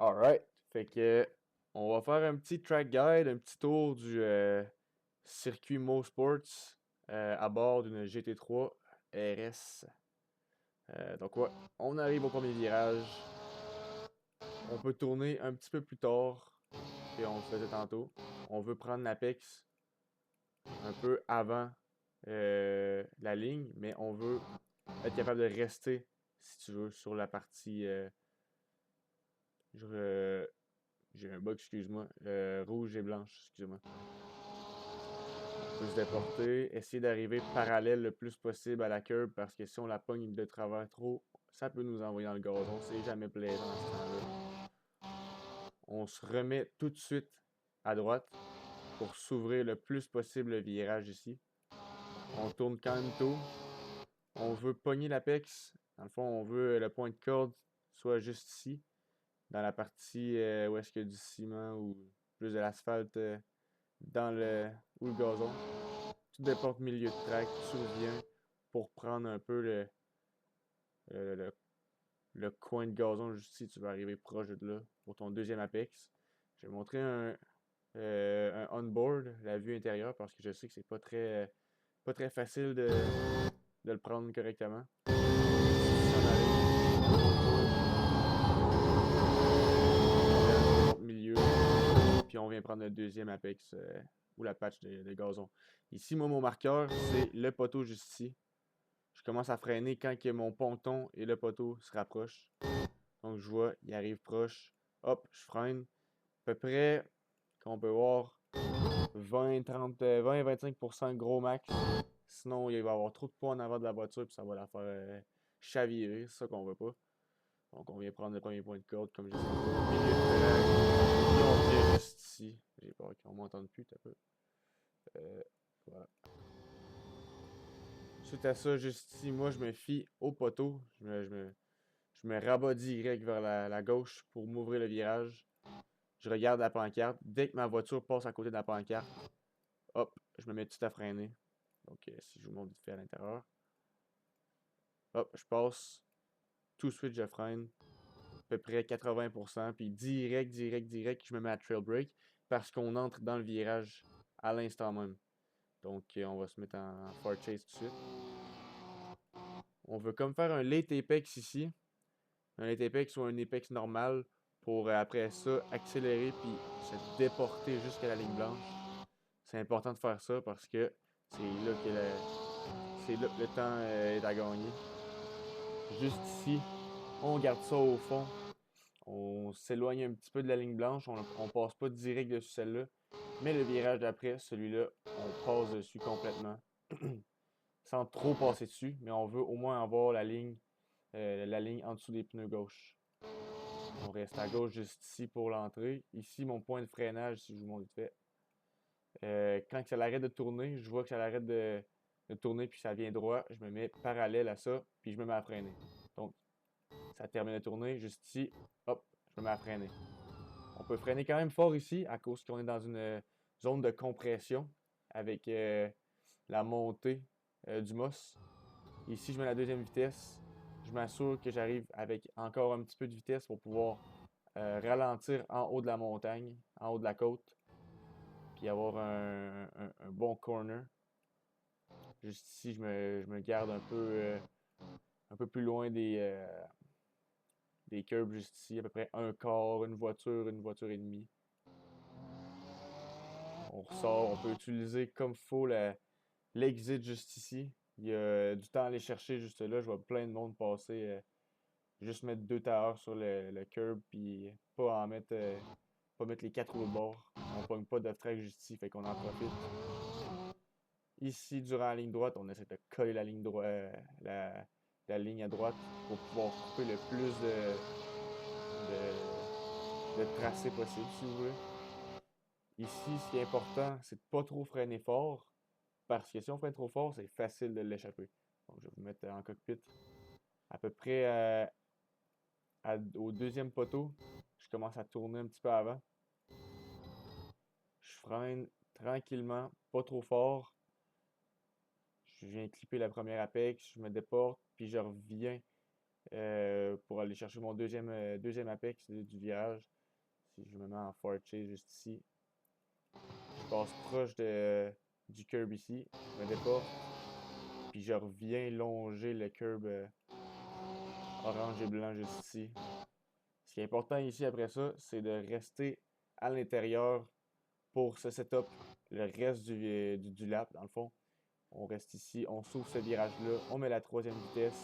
Alright. Fait que on va faire un petit track guide, un petit tour du circuit Motorsports à bord d'une GT3 RS. Donc ouais, on arrive au premier virage. On peut tourner un petit peu plus tard qu'on le faisait tantôt. On veut prendre l'apex un peu avant la ligne, mais on veut être capable de rester, si tu veux, sur la partie. Je- J'ai un bug, excuse-moi. Rouge et blanche, excuse-moi. On peut se déporter, essayer d'arriver parallèle le plus possible à la curb parce que si on la pogne de travers trop, ça peut nous envoyer dans le gazon. C'est jamais plaisant à ce temps-là. On se remet tout de suite à droite pour s'ouvrir le plus possible le virage ici. On tourne quand même tôt. On veut pogner l'apex. Dans le fond, on veut le point de corde soit juste ici, dans la partie où est-ce qu'il y a du ciment ou plus de l'asphalte dans le ou le gazon. Tu déportes milieu de track, tu reviens pour prendre un peu le, le- le coin de gazon juste ici. Tu vas arriver proche de là pour ton deuxième apex. Je vais montrer un on-board, la vue intérieure, parce que je sais que c'est pas très facile de le prendre correctement. Si on arrive au milieu, puis on vient prendre le deuxième apex ou la patch de gazon. Ici, moi, mon marqueur, c'est le poteau juste ici. Je commence à freiner quand que mon ponton et le poteau se rapprochent. Donc je vois, il arrive proche. Hop, je freine. À peu près, comme on peut voir, 20, 30, 20, 25% gros max. Sinon, il va y avoir trop de poids en avant de la voiture puis ça va la faire chavirer. C'est ça qu'on veut pas. Donc on vient prendre le premier point de corde comme je disais. Milieu de track. Puis on vient juste ici. J'ai peur qu'on m'entende plus, un peu. Euh, voilà. Suite à ça, juste ici, moi je me fie au poteau. Je me rabats direct vers la gauche pour m'ouvrir le virage. Je regarde la pancarte. Dès que ma voiture passe à côté de la pancarte, hop, je me mets tout à freiner. Donc, si je vous montre vite fait à l'intérieur, hop, je passe. Tout de suite, je freine. À peu près 80%. Puis direct, je me mets à trail brake parce qu'on entre dans le virage à l'instant même. Donc, on va se mettre en far chase tout de suite. On veut comme faire un late apex ici. Un late apex ou un apex normal pour après ça accélérer puis se déporter jusqu'à la ligne blanche. C'est important de faire ça parce que c'est là que le temps est à gagner. Juste ici, on garde ça au fond. On s'éloigne un petit peu de la ligne blanche. On passe pas direct dessus celle-là. Mais le virage d'après, celui-là, on passe dessus complètement. Sans trop passer dessus, mais on veut au moins avoir la ligne en dessous des pneus gauche. On reste à gauche juste ici pour l'entrée. Ici, mon point de freinage, si je vous montre vite fait. Quand ça arrête de tourner, je vois que ça arrête de tourner puis ça vient droit. Je me mets parallèle à ça, puis je me mets à freiner. Donc, ça termine de tourner. Juste ici, hop, je me mets à freiner. On peut freiner quand même fort ici à cause qu'on est dans une zone de compression avec la montée du MOS. Ici, je mets la deuxième vitesse. Je m'assure que j'arrive avec encore un petit peu de vitesse pour pouvoir ralentir en haut de la montagne, en haut de la côte, puis avoir un bon corner. Juste ici, je me garde un peu plus loin des curbs, juste ici, à peu près un quart, une voiture et demie. On ressort, on peut utiliser comme faut l'exit juste ici. Il y a du temps à aller chercher juste là. Je vois plein de monde passer. Juste mettre deux tailleurs sur le curb, puis pas mettre les quatre roues de bord. On pogne pas de track juste ici, fait qu'on en profite. Ici, durant la ligne droite, on essaie de coller la ligne droite, la ligne à droite pour pouvoir couper le plus de tracé possible, si vous voulez. Ici, ce qui est important, c'est de pas trop freiner fort, parce que si on freine trop fort, c'est facile de l'échapper. Donc, je vais vous mettre en cockpit à peu près au deuxième poteau. Je commence à tourner un petit peu avant. Je freine tranquillement, pas trop fort. Je viens clipper la première apex, je me déporte, puis je reviens pour aller chercher mon deuxième apex du virage. Si je me mets en forward chase juste ici, je passe proche du curb ici, je me déporte, puis je reviens longer le curb orange et blanc juste ici. Ce qui est important ici après ça, c'est de rester à l'intérieur pour ce setup le reste du lap, dans le fond. On reste ici, on s'ouvre ce virage-là, on met la troisième vitesse,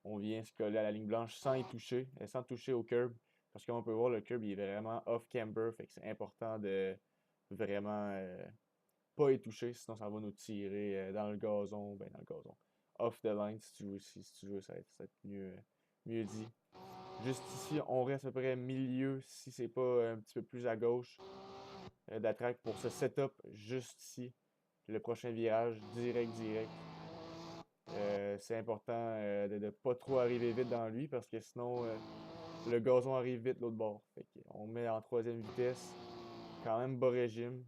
on vient se coller à la ligne blanche sans y toucher, sans toucher au curb. Parce qu'on peut voir, le curb il est vraiment off-camber, fait que c'est important de vraiment pas y toucher, sinon ça va nous tirer dans le gazon, dans le gazon. Off the line, si tu veux, ça va être mieux dit. Juste ici, on reste à peu près milieu, si c'est pas un petit peu plus à gauche de la track pour ce setup juste ici. Le prochain virage, direct. C'est important de ne pas trop arriver vite dans lui parce que sinon le gazon arrive vite l'autre bord. Fait on met en troisième vitesse, quand même bas régime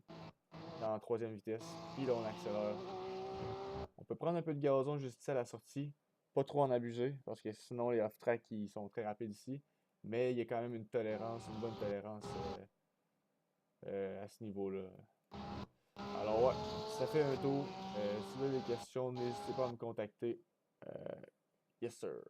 dans la troisième vitesse, puis là on accélère. On peut prendre un peu de gazon juste ici à la sortie, pas trop en abuser parce que sinon les off-track ils sont très rapides ici, mais il y a quand même une bonne tolérance à ce niveau-là. Alors ouais, ça fait un tour. Si vous avez des questions, n'hésitez pas à me contacter. Yes sir.